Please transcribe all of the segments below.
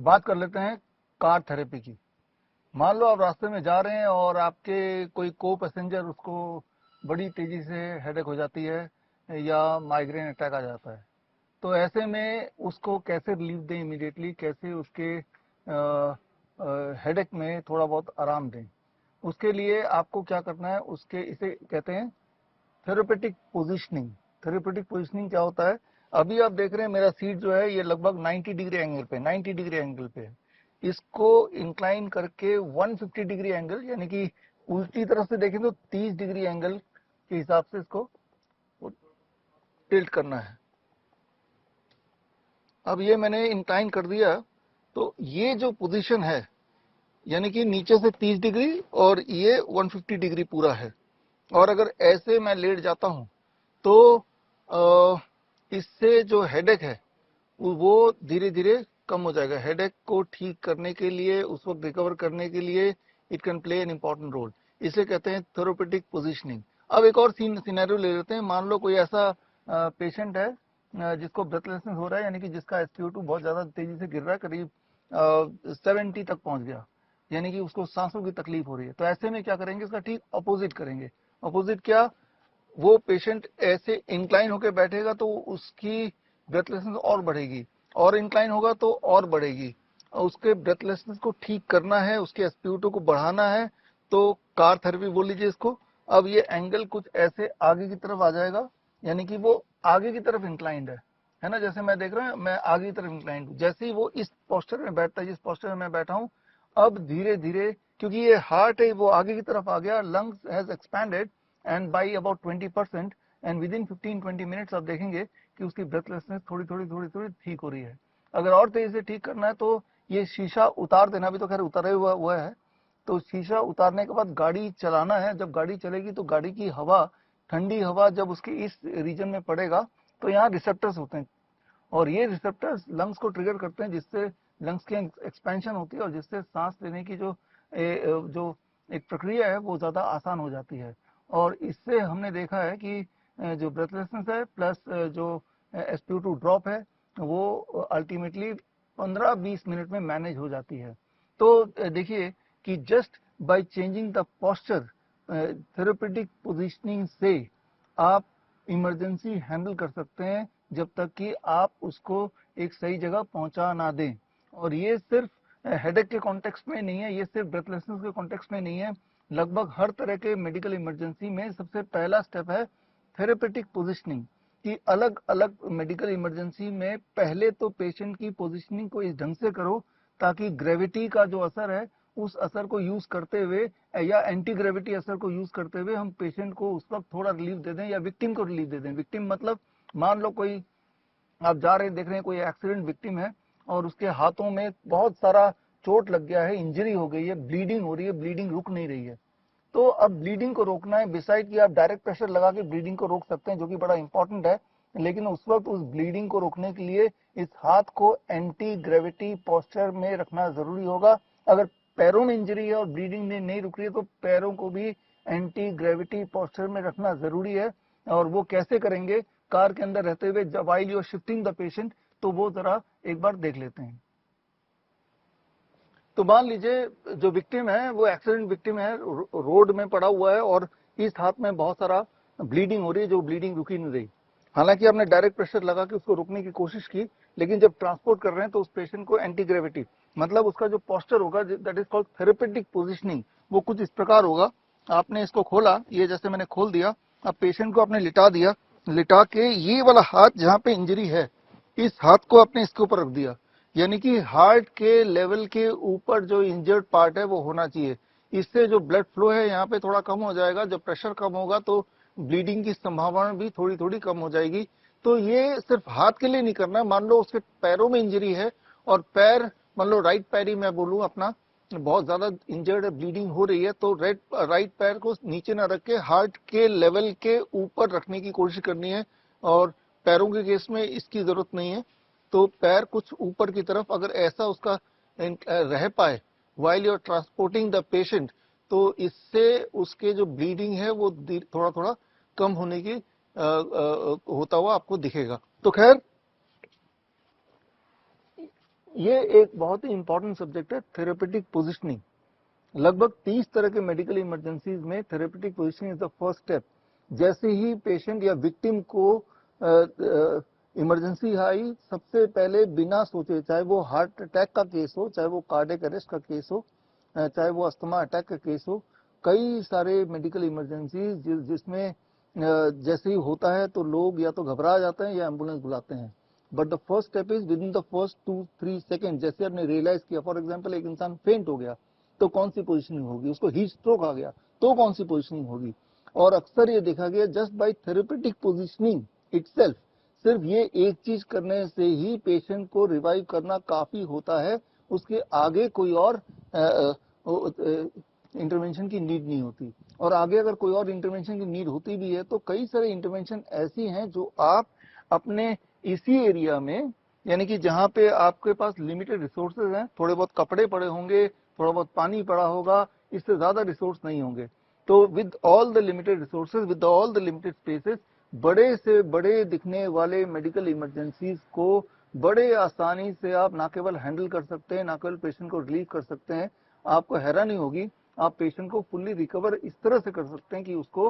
बात कर लेते हैं कार थेरेपी की। मान लो आप रास्ते में जा रहे हैं और आपके कोई को पैसेंजर, उसको बड़ी तेजी से हेडेक हो जाती है या माइग्रेन अटैक आ जाता है। तो ऐसे में उसको कैसे रिलीफ दें इमीडिएटली, कैसे उसके हेडेक में थोड़ा बहुत आराम दें। उसके लिए आपको क्या करना है, उसके इसे कहते हैं थेरेपेटिक पोजीशनिंग। थेरेपेटिक पोजीशनिंग क्या होता है? अभी आप देख रहे हैं मेरा सीट जो है ये लगभग 90 डिग्री एंगल पे 90 डिग्री एंगल पे है। इसको इंक्लाइन करके 150 डिग्री एंगल, यानी कि उल्टी तरफ से देखें तो 30 डिग्री एंगल के हिसाब से इसको टिल्ट करना है। अब ये मैंने इंक्लाइन कर दिया, तो ये जो पोजीशन है यानी कि नीचे से 30 डिग्री और ये 150 डिग्री पूरा है। और अगर ऐसे मैं लेट जाता हूं तो इससे जो हेडेक है वो धीरे धीरे कम हो जाएगा। हेडेक को ठीक करने के लिए, उस वक्त रिकवर करने के लिए it can play an important role. इसे कहते हैं थेरेपेटिक पोजीशनिंग। अब एक और सिनेरियो ले लेते हैं। मान लो कोई ऐसा पेशेंट है जिसको ब्रेथलेसनेस हो रहा है, यानी कि जिसका SpO2 बहुत ज्यादा तेजी से गिर रहा है, करीब 70 तक पहुंच गया, यानी कि उसको सांसों की तकलीफ हो रही है। तो ऐसे में क्या करेंगे, इसका ठीक अपोजिट करेंगे। अपोजिट क्या? वो पेशेंट ऐसे इंक्लाइन होकर बैठेगा तो उसकी ब्रेथलेसनेस और बढ़ेगी, और इंक्लाइन होगा तो और बढ़ेगी। और उसके ब्रेथलेसनेस को ठीक करना है, उसके SpO2 को बढ़ाना है, तो कार थेरेपी बोल लीजिए इसको। अब ये एंगल कुछ ऐसे आगे की तरफ आ जाएगा, यानी कि वो आगे की तरफ इंक्लाइंड है ना। जैसे मैं देख रहा हूं, मैं आगे की तरफ इंक्लाइंड हूं। जैसे ही वो इस पोस्टर में बैठता है, जिस पोस्टर में मैं बैठा हूं, अब धीरे धीरे, क्योंकि ये हार्ट है वो आगे की तरफ आ गया, lungs has expanded and by about 20%, and with in 15-20 minutes आप देखेंगे कि उसकी ब्रेथलेसनेस थोड़ी थोड़ी थोड़ी थोड़ी ठीक हो रही है। अगर और तेजी से ठीक करना है तो ये शीशा उतार देना। अभी तो खैर उतारे हुआ है, तो शीशा उतारने के बाद गाड़ी चलाना है। जब गाड़ी चलेगी तो गाड़ी की हवा, ठंडी हवा जब उसके इस रीजन में पड़ेगा तो यहाँ रिसेप्टर्स होते हैं, और ये रिसेप्टर्स लंग्स को ट्रिगर करते हैं, जिससे लंग्स की एक्सपेंशन होती है और जिससे सांस लेने की जो एक प्रक्रिया है वो ज्यादा आसान हो जाती है। और इससे हमने देखा है कि जो ब्रेथलेसनेस है प्लस जो SpO2 ड्रॉप है वो अल्टीमेटली 15-20 मिनट में मैनेज हो जाती है। तो देखिए कि just by changing the posture, therapeutic positioning से आप इमरजेंसी हैंडल कर सकते हैं, जब तक कि आप उसको एक सही जगह पहुंचा ना दें। और ये सिर्फ हेडेक के कॉन्टेक्स्ट में नहीं है, ये सिर्फ ब्रेथलेसनेस के कॉन्टेक्स्ट में नहीं है। लगभग हर तरह के मेडिकल इमरजेंसी में सबसे पहला स्टेप है थेरेपेटिक पोजीशनिंग। कि अलग अलग मेडिकल इमरजेंसी में पहले तो पेशेंट की पोजीशनिंग को इस ढंग से करो ताकि ग्रेविटी का जो असर है उस असर को यूज करते हुए या एंटी ग्रेविटी असर को यूज करते हुए हम पेशेंट को उस वक्त थोड़ा रिलीफ दे दें या विक्टिम को रिलीफ दे दें। विक्टिम मतलब, मान लो कोई आप जा रहे देख रहे हैं कोई एक्सीडेंट विक्टिम है और उसके हाथों में बहुत सारा चोट लग गया है, इंजरी हो गई है, ब्लीडिंग हो रही है, ब्लीडिंग रुक नहीं रही है। तो अब ब्लीडिंग को रोकना है, बिसाइड कि आप डायरेक्ट प्रेशर लगा के ब्लीडिंग को रोक सकते हैं, जो कि बड़ा इंपॉर्टेंट है। लेकिन उस वक्त उस ब्लीडिंग को रोकने के लिए इस हाथ को एंटी ग्रेविटी पोस्चर में रखना जरूरी होगा। अगर पैरों में इंजरी है और ब्लीडिंग नहीं रुक रही है तो पैरों को भी एंटी ग्रेविटी पोस्चर में रखना जरूरी है। और वो कैसे करेंगे कार के अंदर रहते हुए, जब while you are shifting the patient, तो वो जरा एक बार देख लेते हैं। तो मान लीजिए जो विक्टिम है वो एक्सीडेंट विक्टिम है, रोड में पड़ा हुआ है और इस हाथ में बहुत सारा ब्लीडिंग हो रही है, जो ब्लीडिंग रुकी नहीं रही। हालांकि आपने डायरेक्ट प्रेशर लगा के उसको रोकने की कोशिश की, लेकिन जब ट्रांसपोर्ट कर रहे हैं तो उस पेशेंट को एंटी ग्रेविटी, मतलब उसका जो पोस्चर होगा, that is called therapeutic positioning, वो कुछ इस प्रकार होगा। आपने इसको खोला, ये जैसे मैंने खोल दिया, अब पेशेंट को आपने लिटा दिया, लिटा के ये वाला हाथ जहां पे इंजरी है इस हाथ को आपने इसके ऊपर रख दिया, यानी कि हार्ट के लेवल के ऊपर जो इंजर्ड पार्ट है वो होना चाहिए। इससे जो ब्लड फ्लो है यहाँ पे थोड़ा कम हो जाएगा। जब प्रेशर कम होगा तो ब्लीडिंग की संभावना भी थोड़ी थोड़ी कम हो जाएगी। तो ये सिर्फ हाथ के लिए नहीं करना। मान लो उसके पैरों में इंजरी है और पैर, मान लो राइट पैर ही मैं बोलूं अपना, बहुत ज्यादा इंजर्ड है, ब्लीडिंग हो रही है, तो राइट पैर को नीचे ना रख के हार्ट के लेवल के ऊपर रखने की कोशिश करनी है। और पैरों के केस में इसकी जरूरत नहीं है, तो पैर कुछ ऊपर की तरफ अगर ऐसा उसका रह पाए while you are transporting the patient, तो इससे उसके जो ब्लीडिंग है वो थोड़ा थोड़ा कम होने की होता हुआ आपको दिखेगा। तो खैर ये एक बहुत ही इंपॉर्टेंट सब्जेक्ट है, थेरेपेटिक पोजिशनिंग। लगभग 30 तरह के मेडिकल इमरजेंसीज में therapeutic positioning is the first step. जैसे ही पेशेंट या विक्टिम को इमरजेंसी आई, सबसे पहले बिना सोचे, चाहे वो हार्ट अटैक का केस हो, चाहे वो कार्डियक अरेस्ट का केस हो, चाहे वो अस्थमा अटैक का केस हो, कई सारे मेडिकल इमरजेंसीज जिसमें जैसे ही होता है तो लोग या तो घबरा जाते हैं या एम्बुलेंस बुलाते हैं। But the first step is with in the first 2-3 second, जैसे आपने रियलाइज किया, फॉर एग्जाम्पल एक इंसान फेंट हो गया तो कौन सी पोजिशनिंग होगी, उसको हीट स्ट्रोक आ गया तो कौन सी पोजिशनिंग होगी। और अक्सर ये देखा गया just by therapeutic positioning itself, सिर्फ ये एक चीज करने से ही पेशेंट को रिवाइव करना काफी होता है, उसके आगे कोई और इंटरवेंशन की नीड नहीं होती। और आगे अगर कोई और इंटरवेंशन की नीड होती भी है तो कई सारे इंटरवेंशन ऐसी हैं जो आप अपने इसी एरिया में, यानी कि जहां पे आपके पास लिमिटेड रिसोर्सेज हैं, थोड़े बहुत कपड़े पड़े होंगे, थोड़ा बहुत पानी पड़ा होगा, इससे ज्यादा रिसोर्स नहीं होंगे, तो with all the limited resources, with all the limited spaces, बड़े से बड़े दिखने वाले मेडिकल इमरजेंसीज को बड़े आसानी से आप ना केवल हैंडल कर सकते हैं, ना केवल पेशेंट को रिलीव कर सकते हैं, आपको हैरानी होगी, आप पेशेंट को फुल्ली रिकवर इस तरह से कर सकते हैं कि उसको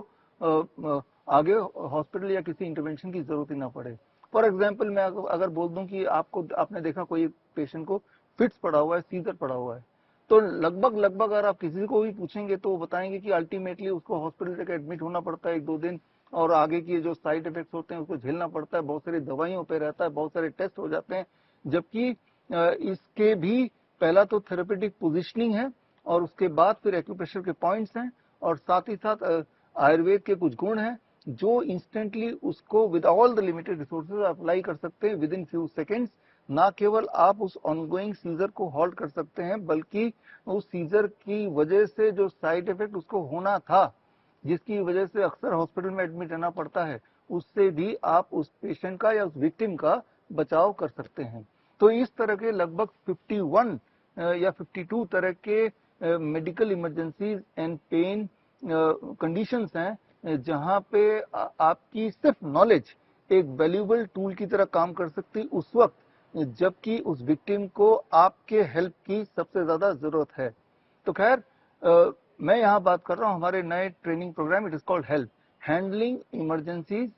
आगे हॉस्पिटल या किसी इंटरवेंशन की जरूरत ही ना पड़े। फॉर एग्जाम्पल मैं अगर बोल दूं कि आपने देखा कोई पेशेंट को फिट्स पड़ा हुआ है, सीजर पड़ा हुआ है, तो लगभग अगर आप किसी को भी पूछेंगे तो वो बताएंगे कि अल्टीमेटली उसको हॉस्पिटल तक एडमिट होना पड़ता है 1-2 दिन, और आगे की जो साइड इफेक्ट्स होते हैं उसको झेलना पड़ता है, बहुत सारी दवाइयों पे रहता है, बहुत सारे टेस्ट हो जाते हैं। जबकि इसके भी पहला तो थेरेपेटिक पोजिशनिंग है, और उसके बाद फिर एक्यूप्रेशर के पॉइंट्स हैं, और साथ ही साथ आयुर्वेद के कुछ गुण हैं जो इंस्टेंटली उसको with all the limited resources apply कर सकते हैं विद इन फ्यू सेकेंड्स। ना केवल आप उस ऑनगोइंग सीजर को हॉल्ट कर सकते हैं, बल्कि उस सीजर की वजह से जो साइड इफेक्ट उसको होना था, जिसकी वजह से अक्सर हॉस्पिटल में एडमिट रहना पड़ता है, उससे भी आप उस पेशेंट का या उस विक्टिम का बचाव कर सकते हैं। तो इस तरह के लगभग 51 या 52 तरह के medical emergencies and pain conditions हैं जहां पे आपकी सिर्फ नॉलेज एक वैल्यूएबल टूल की तरह काम कर सकती उस वक्त जबकि उस विक्टिम को आपके हेल्प की सबसे ज्यादा जरूरत है। तो खैर, मैं यहाँ बात कर रहा हूँ हमारे नए training program, it is called help, handling emergencies,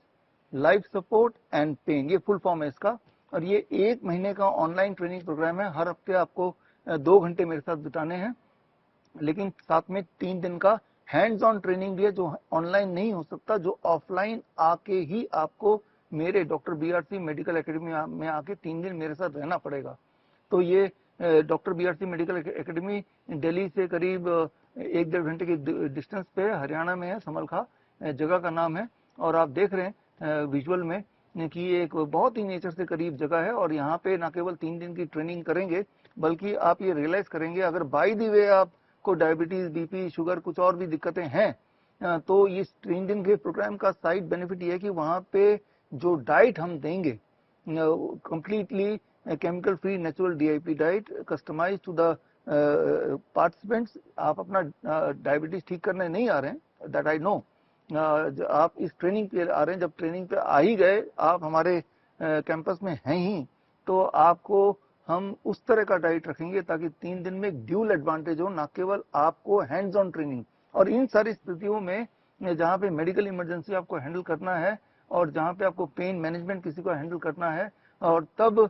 life support and pain, ये फुल फॉर्म है इसका। और ये 1 महीने का ऑनलाइन ट्रेनिंग प्रोग्राम है, हर हफ्ते आपको 2 घंटे मेरे साथ बिताने हैं, लेकिन साथ में 3 दिन का हैंड्स ऑन ट्रेनिंग भी है जो ऑनलाइन नहीं हो सकता, जो ऑफलाइन आके ही आपको मेरे डॉक्टर बीआरसी मेडिकल एकेडमी में आके 3 दिन मेरे साथ रहना पड़ेगा। तो ये doctor BRC medical academy Delhi से करीब 1-1.5 घंटे की डिस्टेंस पे हरियाणा में है, समलखा जगह का नाम है। और आप देख रहे हैं विजुअल में कि एक बहुत ही नेचर से करीब जगह है, और यहाँ पे ना केवल 3 दिन की ट्रेनिंग करेंगे, बल्कि आप ये रियलाइज करेंगे अगर बाय द वे आपको डायबिटीज, बीपी, शुगर, कुछ और भी दिक्कतें हैं, तो इस 3 दिन के प्रोग्राम का साइड बेनिफिट ये है कि वहाँ पे जो डाइट हम देंगे, completely chemical free natural DIP diet customise to the participants. आप अपना डायबिटीज ठीक करने नहीं आ रहे हैं, दैट आई नो, आप इस ट्रेनिंग पे आ रहे हैं, जब ट्रेनिंग पे आ ही गए, आप हमारे कैंपस में हैं ही, तो आपको हम उस तरह का डाइट रखेंगे ताकि 3 दिन में एक ड्यूल एडवांटेज हो, ना केवल आपको हैंड्स ऑन ट्रेनिंग, और इन सारी स्थितियों में जहां पे मेडिकल इमरजेंसी आपको हैंडल करना है, और जहां पे आपको पेन मैनेजमेंट किसी को हैंडल करना है, और तब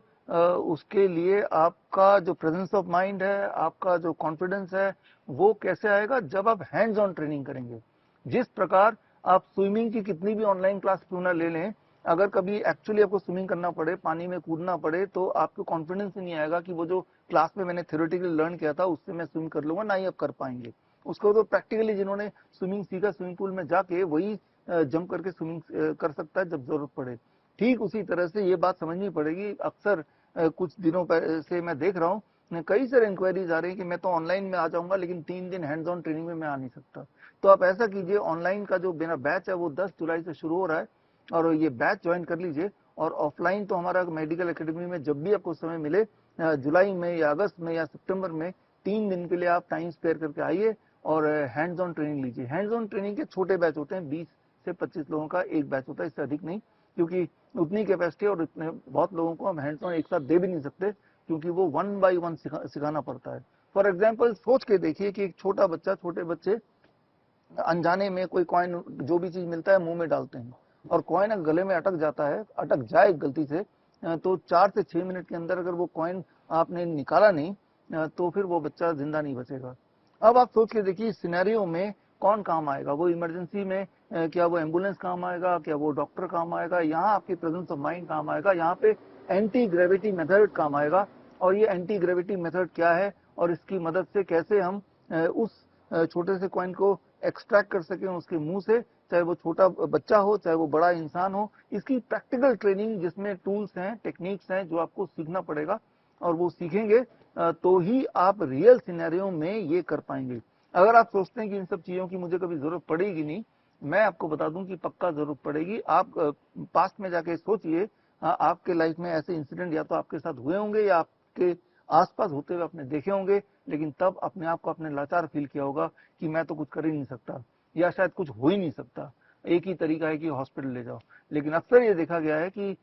उसके लिए आपका जो प्रेजेंस ऑफ माइंड है, आपका जो कॉन्फिडेंस है, वो कैसे आएगा, जब आप हैंड्स ऑन ट्रेनिंग करेंगे। जिस प्रकार आप स्विमिंग की कितनी भी ऑनलाइन क्लास क्यों ना ले लें, अगर कभी एक्चुअली आपको स्विमिंग करना पड़े, पानी में कूदना पड़े, तो आपको कॉन्फिडेंस ही नहीं आएगा कि वो जो क्लास में मैंने थ्योरेटिकली लर्न किया था उससे मैं स्विम कर लूंगा, ना ही आप कर पाएंगे उसको। तो प्रैक्टिकली जिन्होंने स्विमिंग सीखा, स्विमिंग पूल में जाके वही जंप करके स्विमिंग कर सकता है जब जरूरत पड़े। ठीक उसी तरह से ये बात समझनी पड़ेगी। अक्सर कुछ दिनों से मैं देख रहा हूँ कई सारे इंक्वायरीज आ रही है कि मैं तो ऑनलाइन में आ जाऊंगा, लेकिन 3 दिन हैंड्स ऑन ट्रेनिंग में मैं आ नहीं सकता। तो आप ऐसा कीजिए, ऑनलाइन का जो मेरा बैच है वो 10 जुलाई से शुरू हो रहा है, और ये बैच ज्वाइन कर लीजिए। और ऑफलाइन तो हमारा मेडिकल एकेडमी में जब भी आपको समय मिले, जुलाई में या अगस्त में या सितंबर में, 3 दिन के लिए आप टाइम स्पेयर करके आइए और हैंड्स ऑन ट्रेनिंग लीजिए। हैंड्स ऑन ट्रेनिंग के छोटे बैच होते हैं, 20 से 25 लोगों का एक बैच होता है, इससे अधिक नहीं, क्योंकि उतनी कैपेसिटी और इतने बहुत लोगों को हम हैंड्स ऑन एक साथ दे भी नहीं सकते। क्योंकि वो 1 बाय 1 सिखाना पड़ता है। फॉर एग्जाम्पल सोच के देखिए कि एक छोटा बच्चा, छोटे बच्चे अनजाने में कोई कॉइन, जो भी चीज मिलता है मुंह में डालते हैं, और कॉइन अगर गले में अटक जाता है, अटक जाए गलती से, तो 4 से 6 मिनट के अंदर अगर वो कॉइन आपने निकाला नहीं, तो फिर वो बच्चा जिंदा नहीं बचेगा। अब आप सोच के देखिए इस सिनेरियो में कौन काम आएगा, वो इमरजेंसी में क्या वो एम्बुलेंस काम आएगा, क्या वो डॉक्टर काम आएगा, यहाँ आपकी प्रेजेंस ऑफ माइंड काम आएगा, यहाँ पे एंटी ग्रेविटी मेथड काम आएगा। और ये एंटी ग्रेविटी मेथड क्या है और इसकी मदद से कैसे हम उस छोटे से कॉइन को एक्सट्रैक्ट कर सकें उसके मुंह से, चाहे वो छोटा बच्चा हो चाहे वो बड़ा इंसान हो, इसकी प्रैक्टिकल ट्रेनिंग जिसमें टूल्स हैं, टेक्निक्स हैं जो आपको सीखना पड़ेगा, और वो सीखेंगे तो ही आप रियल सिनेरियो में ये कर पाएंगे। अगर आप सोचते हैं कि इन सब चीजों की मुझे कभी जरूरत पड़ेगी नहीं, मैं आपको बता दूं कि पक्का जरूरत पड़ेगी। आप पास्ट में जाके सोचिए, आपके लाइफ में ऐसे इंसिडेंट या तो आपके साथ हुए होंगे या आपके आसपास होते हुए आपने देखे होंगे, लेकिन तब अपने आप को आपने लाचार फील किया होगा कि मैं तो कुछ कर ही नहीं सकता, या शायद कुछ हो ही नहीं सकता। एक ही तरीका है कि हॉस्पिटल ले जाओ। लेकिन अक्सर ये देखा गया है कि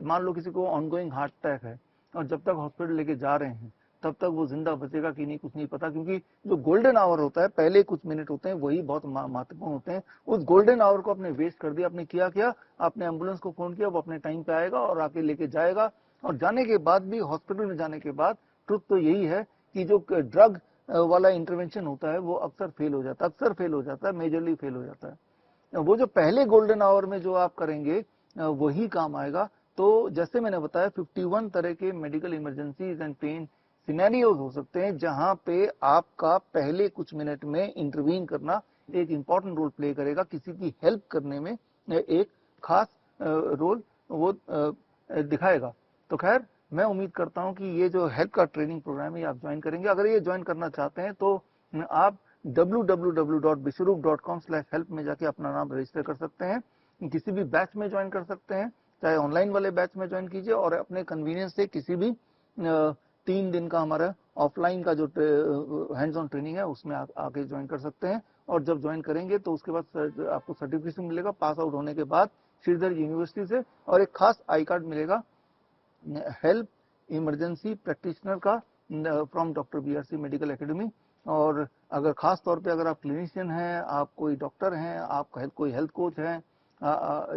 मान लो किसी को ऑनगोइंग हार्ट अटैक है, और जब तक हॉस्पिटल लेके जा रहे हैं तब तक वो जिंदा बचेगा कि नहीं कुछ नहीं पता, क्योंकि जो गोल्डन आवर होता है, पहले कुछ मिनट होते हैं, वही बहुत महत्वपूर्ण होते हैं। उस गोल्डन आवर को आपने वेस्ट कर दिया। आपने क्या, आपने एम्बुलेंस को फोन किया, वो अपने टाइम पे आएगा और आके लेके जाएगा। और जाने के बाद भी, हॉस्पिटल में जाने के बाद, ट्रुथ तो यही है कि जो ड्रग वाला इंटरवेंशन होता है वो अक्सर फेल हो जाता है, मेजरली फेल हो जाता है। वो जो पहले गोल्डन आवर में जो आप करेंगे वही काम आएगा। तो जैसे मैंने बताया 51 तरह के medical emergencies and pain scenarios हो सकते हैं जहां पे आपका पहले कुछ मिनट में इंटरवीन करना एक इंपॉर्टेंट रोल प्ले करेगा, किसी की हेल्प करने में एक खास रोल वो दिखाएगा। तो खैर, मैं उम्मीद करता हूं कि ये जो हेल्प का ट्रेनिंग प्रोग्राम है आप ज्वाइन करेंगे। अगर ये ज्वाइन करना चाहते हैं तो आप www.bishwarup.com/help में जाके अपना नाम रजिस्टर कर सकते हैं। किसी भी बैच में ज्वाइन कर सकते हैं, चाहे ऑनलाइन वाले बैच में ज्वाइन कीजिए, और अपने कन्वीनियंस से किसी भी 3 दिन का हमारा ऑफलाइन का जो हैंड्स ऑन ट्रेनिंग है उसमें आके ज्वाइन कर सकते हैं। और जब ज्वाइन करेंगे तो उसके बाद आपको सर्टिफिकेशन मिलेगा पास आउट होने के बाद श्रीधर यूनिवर्सिटी से, और एक खास आई कार्ड मिलेगा हेल्प इमरजेंसी प्रैक्टिशनर का from doctor BRC medical academy. और अगर खास तौर पे अगर आप क्लिनिशियन हैं, आप कोई डॉक्टर हैं, आप कोई हेल्थ कोच हैं,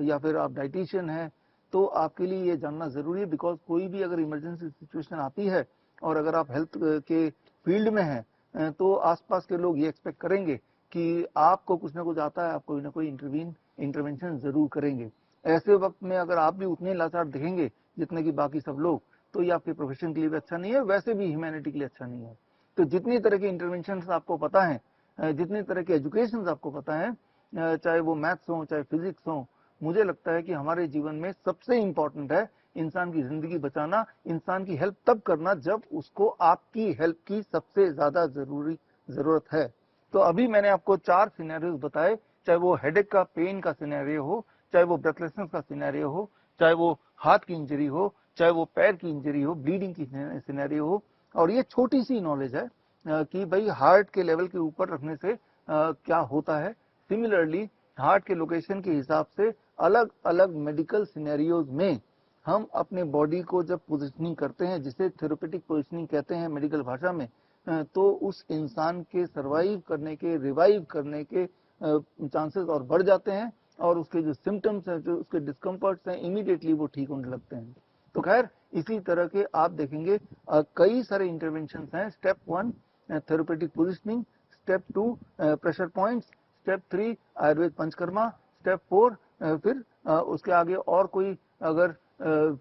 या फिर आप डाइटिशियन हैं, तो आपके लिए ये जानना जरूरी है। बिकॉज कोई भी अगर इमरजेंसी सिचुएशन आती है और अगर आप हेल्थ के फील्ड में हैं, तो आसपास के लोग ये एक्सपेक्ट करेंगे कि आपको कुछ ना कुछ आता है, आप कोई ना कोई इंटरवेंशन जरूर करेंगे। ऐसे वक्त में अगर आप भी उतने लाचार दिखेंगे जितने कि बाकी सब लोग, तो ये आपके प्रोफेशन के लिए भी अच्छा नहीं है, वैसे भी ह्यूमैनिटी के लिए अच्छा नहीं है। तो जितनी तरह के इंटरवेंशन आपको पता है, जितनी तरह के एजुकेशन आपको पता है, चाहे वो मैथ्स हो चाहे फिजिक्स हो, मुझे लगता है कि हमारे जीवन में सबसे इंपॉर्टेंट है इंसान की जिंदगी बचाना, इंसान की हेल्प तब करना जब उसको आपकी हेल्प की सबसे ज्यादा जरूरत है। तो अभी मैंने आपको 4 सिनेरियोज बताए, चाहे वो हेडेक का पेन का सिनेरियो हो, चाहे वो ब्रेथलेसनेस का सिनेरियो हो, चाहे वो हाथ की इंजरी हो, चाहे वो पैर की इंजरी हो, ब्लीडिंग की सिनेरियो हो। और ये छोटी सी नॉलेज है कि भाई हार्ट के लेवल के ऊपर रखने से क्या होता है। सिमिलरली हार्ट के लोकेशन के हिसाब से अलग अलग मेडिकल सिनेरियोज में हम अपने बॉडी को जब पोजिशनिंग करते हैं, जिसे थेरेपेटिक पोजिशनिंग कहते हैं मेडिकल भाषा में, तो उस इंसान के सरवाइव करने के, रिवाइव करने के चांसेस और बढ़ जाते हैं, और उसके जो सिम्टम्स हैं, जो उसके डिस्कम्फर्ट्स हैं, इमीडिएटली वो ठीक होने लगते हैं। तो खैर, इसी तरह के आप देखेंगे कई सारे इंटरवेंशन हैं। Step 1 therapeutic positioning, step 2 pressure points, step 3 Ayurveda panchakarma, step 4 फिर उसके आगे और कोई अगर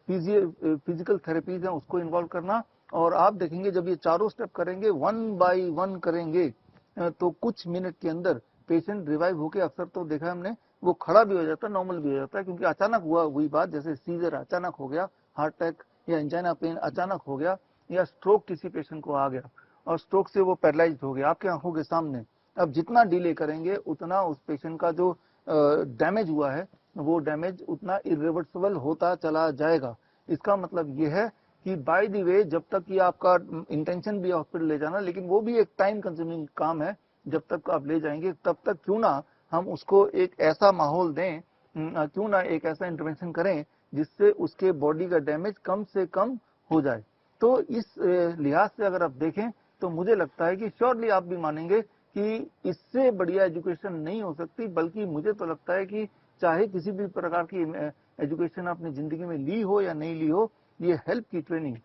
फिजिकल थेरेपीज हैं उसको इन्वॉल्व करना। और आप देखेंगे जब ये चारों स्टेप करेंगे, 1 बाय 1 करेंगे, तो कुछ मिनट के अंदर पेशेंट रिवाइव होके, अक्सर तो देखा है हमने, वो खड़ा भी हो जाता है, नॉर्मल भी हो जाता है। क्योंकि अचानक हुई बात, जैसे सीजर अचानक हो गया, हार्ट अटैक या एंजाइना पेन अचानक हो गया, या स्ट्रोक किसी पेशेंट को आ गया और स्ट्रोक से वो पैरालाइज हो गया आपके आंखों के सामने। अब जितना डिले करेंगे उतना उस पेशेंट का जो डैमेज हुआ है वो डैमेज उतना इरिवर्सिबल होता चला जाएगा। इसका मतलब ये है कि बाय द वे, जब तक कि आपका इंटेंशन भी है हॉस्पिटल ले जाना, लेकिन वो भी एक टाइम कंज्यूमिंग काम है। जब तक आप ले जाएंगे तब तक क्यों ना हम उसको एक ऐसा माहौल दें, क्यों ना एक ऐसा इंटरवेंशन करें जिससे उसके बॉडी का डैमेज कम से कम हो जाए। तो इस लिहाज से अगर आप देखें तो मुझे लगता है कि श्योरली आप भी मानेंगे कि इससे बढ़िया एजुकेशन नहीं हो सकती, बल्कि मुझे तो लगता है कि चाहे किसी भी प्रकार की एजुकेशन आपने जिंदगी में ली हो या नहीं ली हो, ये हेल्थ की ट्रेनिंग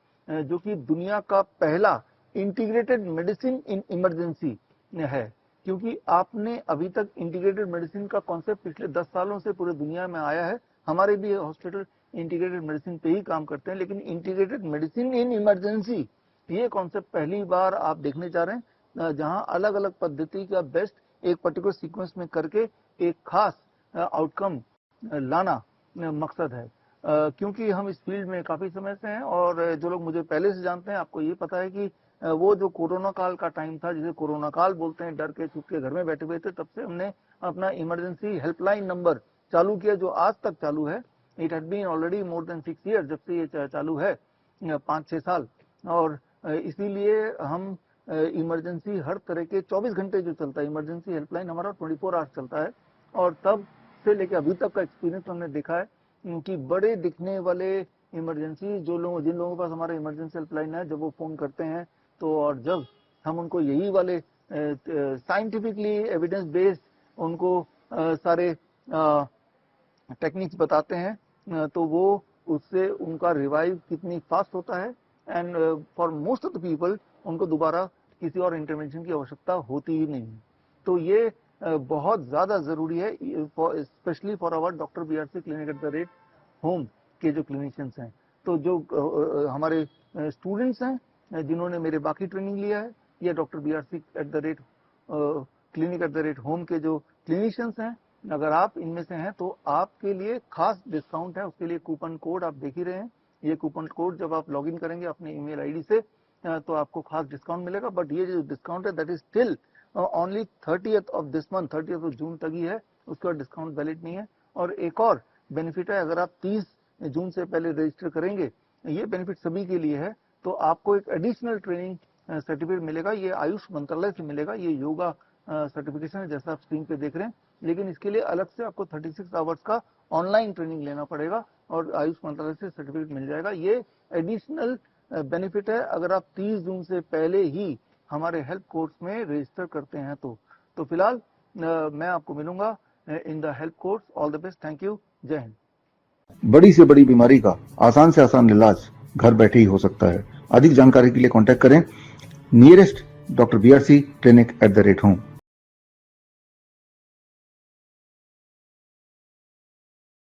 जो कि दुनिया का पहला इंटीग्रेटेड मेडिसिन इन इमरजेंसी है, क्योंकि आपने अभी तक इंटीग्रेटेड मेडिसिन का कॉन्सेप्ट पिछले 10 सालों से पूरे दुनिया में आया है। हमारे भी हॉस्पिटल इंटीग्रेटेड मेडिसिन पे ही काम करते हैं, लेकिन इंटीग्रेटेड मेडिसिन इन इमरजेंसी ये कॉन्सेप्ट पहली बार आप देखने जा रहे हैं, जहां अलग अलग पद्धति का बेस्ट एक पर्टिकुलर सीक्वेंस में करके एक खास आउटकम लाना मकसद है। क्योंकि हम इस फील्ड में काफी समय से हैं और जो लोग मुझे पहले से जानते हैं, आपको ये पता है कि वो जो कोरोना काल का टाइम था, जिसे कोरोना काल बोलते हैं, डर के छुप के घर में बैठे हुए थे, तब से हमने अपना इमरजेंसी हेल्पलाइन नंबर चालू किया, जो आज तक चालू है। It had been already more than 6 year जब से ये चालू है, 5-6 साल। और इसीलिए हम इमरजेंसी हर तरह के 24 घंटे जो चलता है, इमरजेंसी हेल्पलाइन हमारा 24 आवर्स चलता है। और तब से लेकर अभी तक का एक्सपीरियंस हमने देखा है कि बड़े दिखने वाले इमरजेंसी जिन लोगों के पास हमारा इमरजेंसी हेल्पलाइन है, जब वो फोन करते हैं तो, और जब हम उनको यही वाले साइंटिफिकली एविडेंस बेस्ड उनको सारे टेक्निक्स बताते हैं, तो वो उससे उनका रिवाइव कितनी फास्ट होता है। And for most of the people उनको दोबारा किसी और इंटरवेंशन की आवश्यकता होती ही नहीं। तो ये बहुत ज्यादा जरूरी है, specially for our doctor BRC clinic at the rate home के जो क्लिनिशियंस हैं। तो जो हमारे स्टूडेंट्स हैं जिन्होंने मेरे बाकी ट्रेनिंग लिया है, या doctor BRC eight the rate clinic at the rate home के जो क्लिनिशियंस हैं, अगर आप इनमें से हैं तो आपके लिए खास डिस्काउंट है। उसके लिए कूपन कोड आप देख ही रहे हैं। ये कूपन कोड जब आप लॉगिन करेंगे अपने ईमेल आईडी से, तो आपको खास डिस्काउंट मिलेगा। बट ये जो डिस्काउंट है that is still only 30th of this month, 30th of June तक ही है, उसका डिस्काउंट वैलिड नहीं है। और एक और बेनिफिट है, अगर आप 30 जून से पहले रजिस्टर करेंगे, ये बेनिफिट सभी के लिए है, तो आपको एक एडिशनल ट्रेनिंग सर्टिफिकेट मिलेगा। ये आयुष मंत्रालय से मिलेगा, ये योगा सर्टिफिकेशन है जैसा आप स्क्रीन पे देख रहे हैं। लेकिन इसके लिए अलग से आपको 36 आवर्स का ऑनलाइन ट्रेनिंग लेना पड़ेगा और आयुष मंत्रालय से सर्टिफिकेट मिल जाएगा। ये एडिशनल बेनिफिट है अगर आप 30 जून से पहले ही हमारे हेल्थ कोर्स में रजिस्टर करते हैं तो फिलहाल मैं आपको मिलूंगा in the health course. All the best, thank you, जय हिंद। बड़ी से बड़ी बीमारी का आसान से आसान इलाज घर बैठे ही हो सकता है। अधिक जानकारी के लिए कांटेक्ट करें nearest doctor BRC clinic at the rate home.